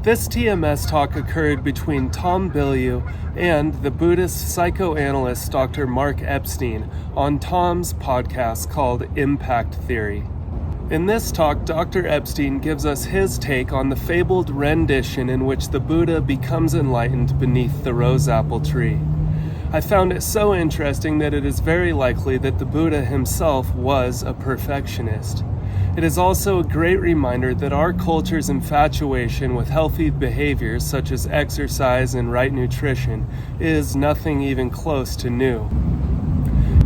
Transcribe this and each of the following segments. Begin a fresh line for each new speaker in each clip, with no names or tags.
This TMS talk occurred between Tom Bilyeu and the Buddhist psychoanalyst Dr. Mark Epstein on Tom's podcast called Impact Theory. In this talk, Dr. Epstein gives us his take on the fabled rendition in which the Buddha becomes enlightened beneath the rose apple tree. I found it so interesting that it is very likely that the Buddha himself was a perfectionist. It is also a great reminder that our culture's infatuation with healthy behaviors such as exercise and right nutrition is nothing even close to new.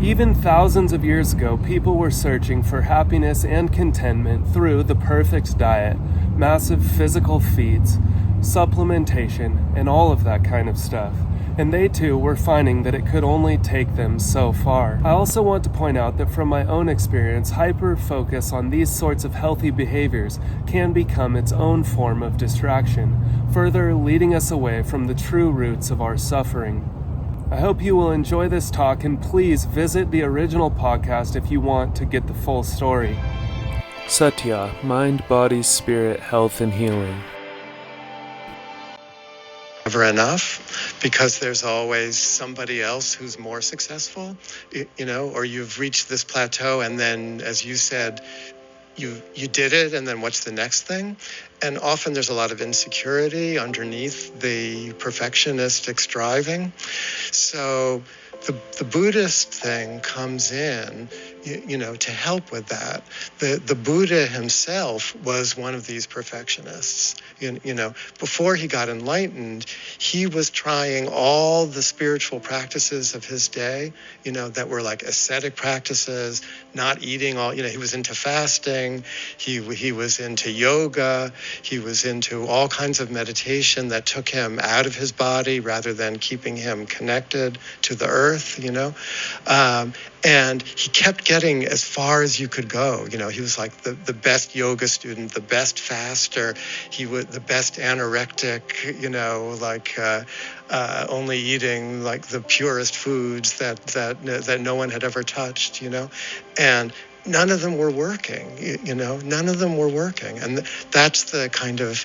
Even thousands of years ago, people were searching for happiness and contentment through the perfect diet, massive physical feats, supplementation, and all of that kind of stuff. And they too were finding that it could only take them so far. I also want to point out that from my own experience, hyper-focus on these sorts of healthy behaviors can become its own form of distraction, further leading us away from the true roots of our suffering. I hope you will enjoy this talk, and please visit the original podcast if you want to get the full story. Satya, Mind, Body, Spirit, Health, and Healing.
Never enough, because there's always somebody else who's more successful, or you've reached this plateau and then, as you said, you did it, and then what's the next thing? And often there's a lot of insecurity underneath the perfectionistic striving. So the Buddhist thing comes in, to help with that. The Buddha himself was one of these perfectionists. Before he got enlightened, he was trying all the spiritual practices of his day, that were like ascetic practices, not eating he was into fasting, he was into yoga, he was into all kinds of meditation that took him out of his body rather than keeping him connected to the earth, and he kept getting as far as you could go. He was like the best yoga student, the best faster. He was the best anorectic, only eating like the purest foods that no one had ever touched, and none of them were working, none of them were working. And that's the kind of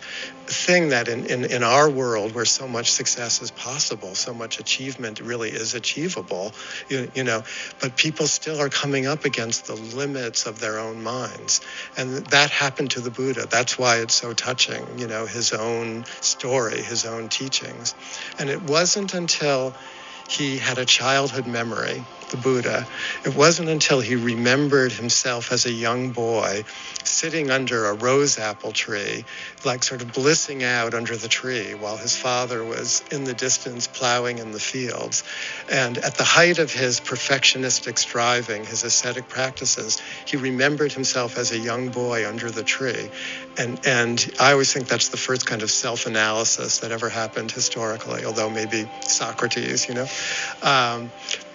thing that in our world where so much success is possible, so much achievement really is achievable, but people still are coming up against the limits of their own minds. And that happened to the Buddha. That's why it's so touching, his own story, his own teachings. And it wasn't until he had a childhood memory, the Buddha, it wasn't until he remembered himself as a young boy sitting under a rose apple tree, like sort of blissing out under the tree while his father was in the distance plowing in the fields. And at the height of his perfectionistic striving, his ascetic practices, he remembered himself as a young boy under the tree. And I always think that's the first kind of self-analysis that ever happened historically, although maybe Socrates,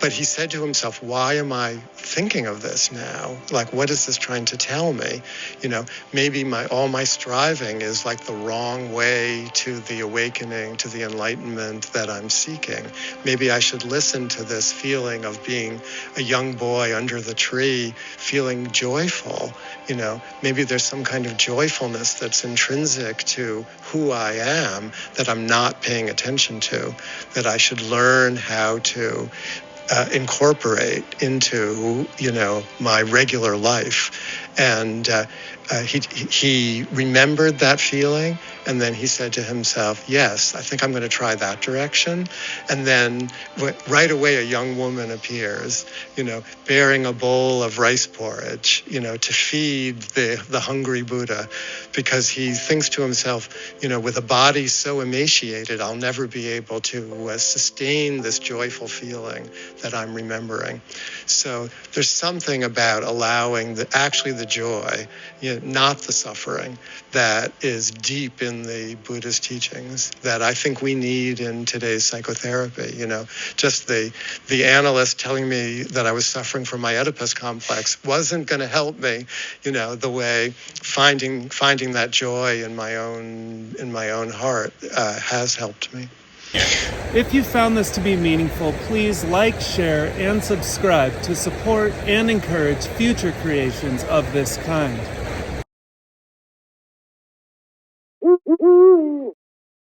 But he said to himself, why am I thinking of this now? Like, what is this trying to tell me? Maybe all my striving is like the wrong way to the awakening, to the enlightenment that I'm seeking. Maybe I should listen to this feeling of being a young boy under the tree, feeling joyful. Maybe there's some kind of joyfulness that's intrinsic to who I am that I'm not paying attention to, that I should learn how to incorporate into, my regular life. And he remembered that feeling, and then he said to himself, yes, I think I'm going to try that direction. And then right away a young woman appears, bearing a bowl of rice porridge, to feed the hungry Buddha, because he thinks to himself, with a body so emaciated, I'll never be able to sustain this joyful feeling that I'm remembering. So there's something about allowing the joy, not the suffering, that is deep in the Buddhist teachings that I think we need in today's psychotherapy. Just the analyst telling me that I was suffering from my Oedipus complex wasn't going to help me, the way finding that joy in my own heart has helped me.
If you found this to be meaningful, please like, share, and subscribe to support and encourage future creations of this kind.